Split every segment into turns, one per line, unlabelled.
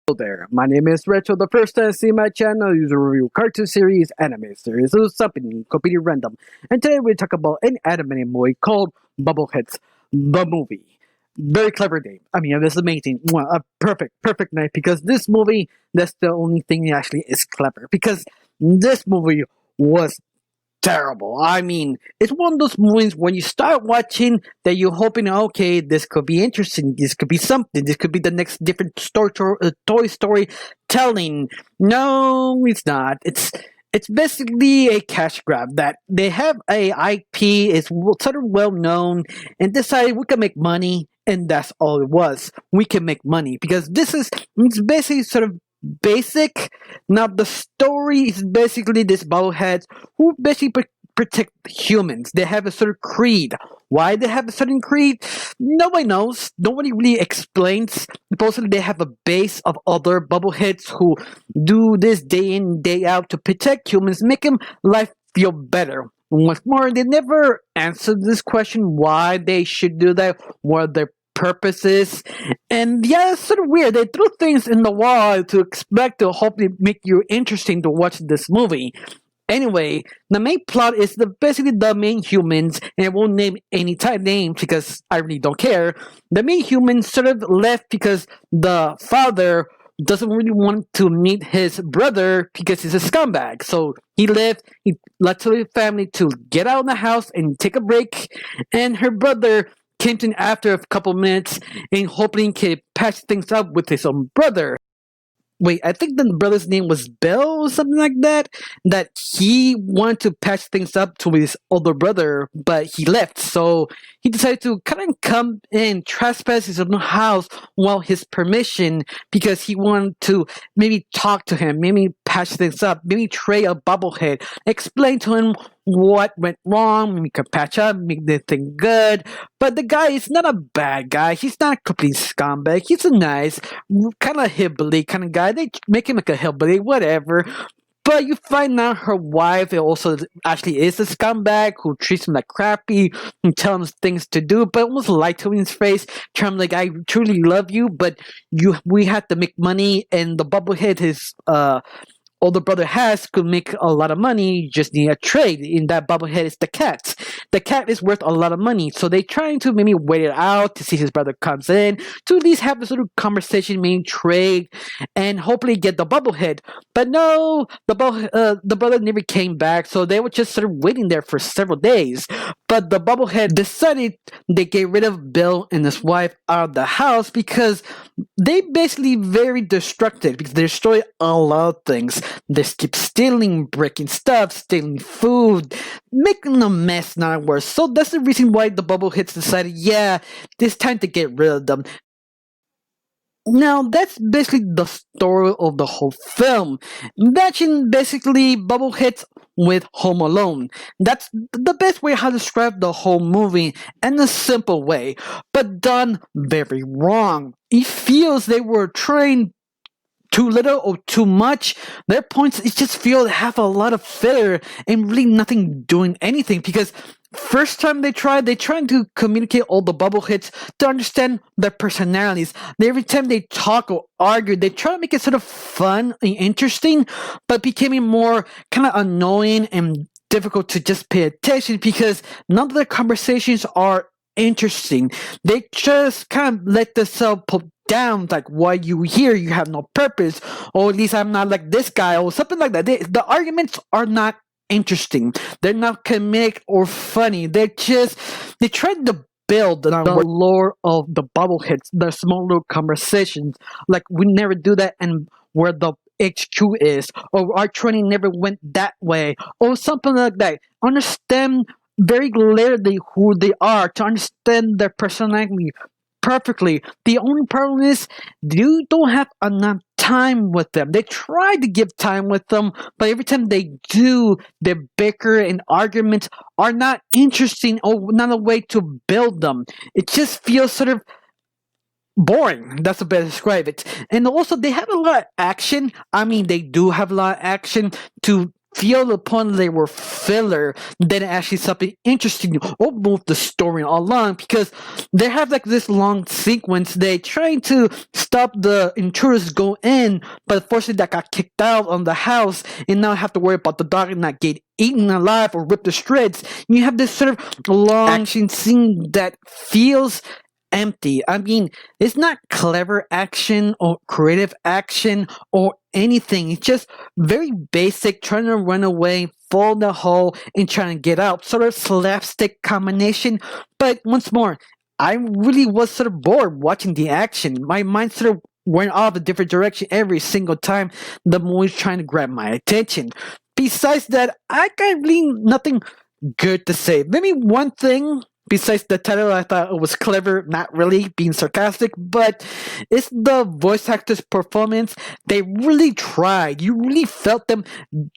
Hello there, my name is Retro. The first time you see my channel, you review cartoon series, anime series, so something completely random. And today we talk about an anime movie called Bobbleheads, the movie. Very clever name. I mean, it was amazing. A perfect night because this movie, that's the only thing that actually is clever. Because this movie was terrible. I mean, it's one of those movies when you start watching that you're hoping, okay, this could be interesting. This could be something. This could be the next different Toy Story telling. No, it's not. It's basically a cash grab that they have a IP is sort of well known and decided we can make money and that's all it was. We can make money because it's basically sort of basic. Now the story is basically this bobbleheads who basically protect humans. They have a certain creed. Why they have a certain creed? Nobody knows. Nobody really explains. Supposedly they have a base of other bubbleheads who do this day in day out to protect humans, make them life feel better. What's more, they never answered this question why they should do that, what their purposes. And yeah, it's sort of weird. They threw things in the wall to expect to hopefully make you interesting to watch this movie. Anyway, the main plot is basically the main humans, and I won't name any type names because I really don't care. The main humans sort of left because the father doesn't really want to meet his brother because he's a scumbag. So he left, he left his family to get out of the house and take a break, and her brother came in after a couple minutes and hoping he could patch things up with his own brother. Wait, I think the brother's name was Bill or something like that. That he wanted to patch things up to his older brother, but he left. So he decided to kind of come and trespass his own house without his permission because he wanted to maybe talk to him, maybe patch things up, maybe trade a bobblehead, explain to him what went wrong, maybe could patch up, make the thing good. But the guy is not a bad guy. He's not a complete scumbag. He's a nice, kind of hillbilly kind of guy. They make him like a hillbilly, whatever. But you find out her wife also actually is a scumbag who treats him like crappy and tells him things to do, but almost lied to him in his face, telling him like, I truly love you, but we have to make money, and the bubblehead his older brother has could make a lot of money. You just need a trade. In that bubblehead is the cat. The cat is worth a lot of money, so they trying to maybe wait it out to see his brother comes in to at least have this little conversation, maybe trade, and hopefully get the bubblehead. But no, the brother never came back, so they were just sort of waiting there for several days. But the bubblehead decided they get rid of Bill and his wife out of the house because they basically very destructive because they destroy a lot of things. They keep stealing, breaking stuff, stealing food, making a mess not worse. So that's the reason why the bubbleheads decided, yeah, it's time to get rid of them. Now, that's basically the story of the whole film. Imagine basically Bubbleheads with Home Alone. That's the best way how to describe the whole movie in a simple way, but done very wrong. It feels they were trying too little or too much. Their points it just feel they have a lot of filler and really nothing doing anything because first time they trying to communicate all the bubbleheads to understand their personalities. Every time they talk or argue, they try to make it sort of fun and interesting, but becoming more kind of annoying and difficult to just pay attention because none of their conversations are interesting. They just kind of let themselves put down like why you here you have no purpose, or at least I'm not like this guy or something like that. The arguments are not interesting. They're not comedic or funny. They try to build the lore of the bubbleheads, the small little conversations. Like we never do that, and where the HQ is, or our training never went that way, or something like that. Understand very clearly who they are, to understand their personality perfectly. The only problem is you don't have enough time with them. They try to give time with them, but every time they do, their bicker and arguments are not interesting or not a way to build them. It just feels sort of boring. That's the best to describe it. And also, they have a lot of action. I mean, they do have a lot of action to feel the point they were filler than actually something interesting or move the story along, because they have like this long sequence. They trying to stop the intruders go in, but unfortunately that got kicked out on the house, and now I have to worry about the dog not get eaten alive or ripped to shreds. You have this sort of long action scene that feels empty. I mean, it's not clever action or creative action or anything. It's just very basic, trying to run away, fall in the hole, and trying to get out. Sort of slapstick combination. But once more, I really was sort of bored watching the action. My mind sort of went off a different direction every single time the movie's trying to grab my attention. Besides that, I got really nothing good to say. Maybe one thing besides the title, I thought it was clever, not really being sarcastic, but it's the voice actor's performance. They really tried. You really felt them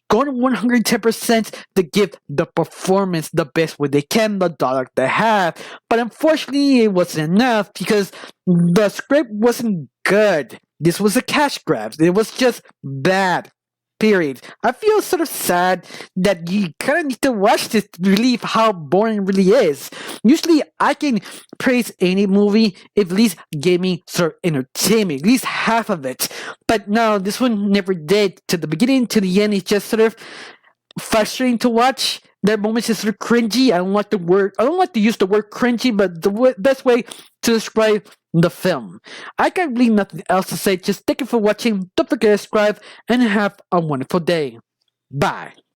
going 110% to give the performance the best way they can, the dollar they have. But unfortunately, it wasn't enough because the script wasn't good. This was a cash grab. It was just bad. Period. I feel sort of sad that you kind of need to watch this to relieve how boring it really is. Usually, I can praise any movie if at least gave me sort of entertainment, at least half of it. But no, this one never did. To the beginning, to the end, it's just sort of frustrating to watch. There are moments just sort of cringy. I don't like to use the word cringy, but the best way to describe the film. I got really nothing else to say. Just thank you for watching. Don't forget to subscribe and have a wonderful day. Bye.